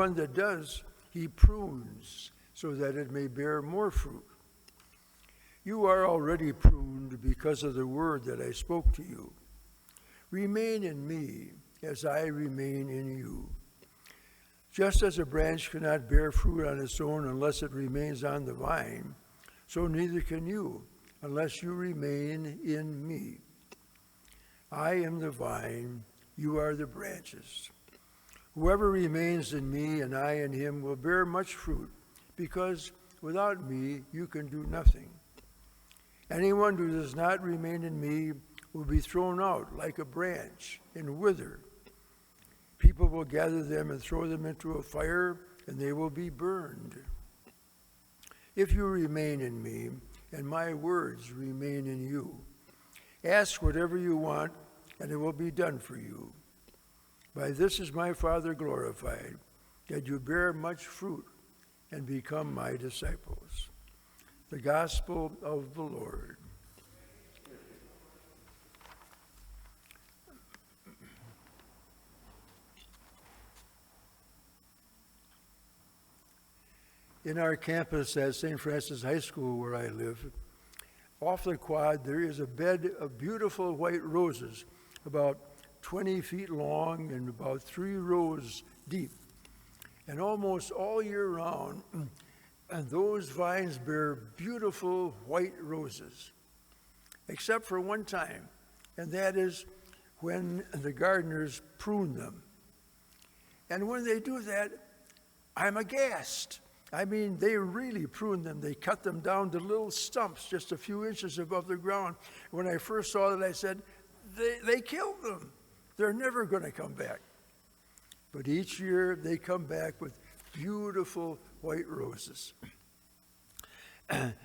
one that does, he prunes so that it may bear more fruit. You are already pruned because of the word that I spoke to you. Remain in me as I remain in you. Just as a branch cannot bear fruit on its own unless it remains on the vine, so neither can you unless you remain in me. I am the vine, you are the branches. Whoever remains in me and I in him will bear much fruit, because without me you can do nothing. Anyone who does not remain in me will be thrown out like a branch and wither. People will gather them and throw them into a fire, and they will be burned. If you remain in me, and my words remain in you, ask whatever you want, and it will be done for you. By this is my Father glorified, that you bear much fruit and become my disciples. The Gospel of the Lord. In our campus at St. Francis High School, where I live, off the quad there is a bed of beautiful white roses, about 20 feet long and about 3 rows deep. And almost all year round, and those vines bear beautiful white roses, except for one time, and that is when the gardeners prune them. And when they do that, I'm aghast. I mean, they really prune them. They cut them down to little stumps just a few inches above the ground. When I first saw that, I said, they killed them. They're never going to come back. But each year they come back with beautiful white roses.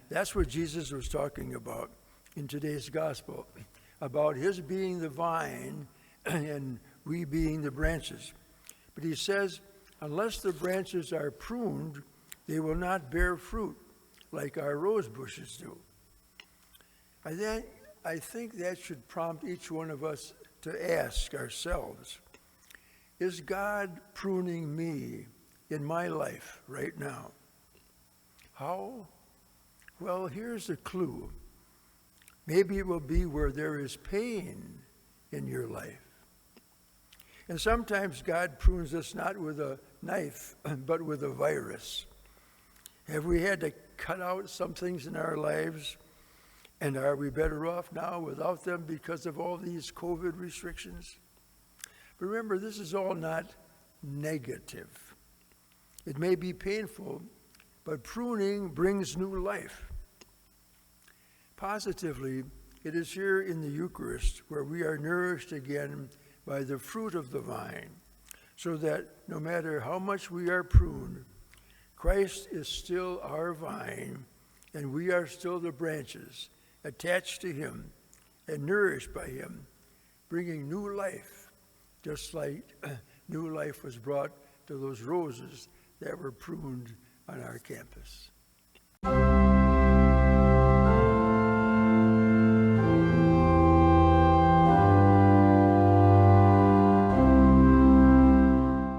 That's what Jesus was talking about in today's gospel, about his being the vine and we being the branches. But he says, unless the branches are pruned, they will not bear fruit like our rose bushes do. I think that should prompt each one of us to ask ourselves, is God pruning me in my life right now? How? Well, here's a clue. Maybe it will be where there is pain in your life. And sometimes God prunes us not with a knife, but with a virus. Have we had to cut out some things in our lives? And are we better off now without them because of all these COVID restrictions? But remember, this is all not negative. It may be painful, but pruning brings new life. Positively, it is here in the Eucharist where we are nourished again by the fruit of the vine, so that no matter how much we are pruned, Christ is still our vine, and we are still the branches attached to him and nourished by him, bringing new life, just like new life was brought to those roses that were pruned on our campus.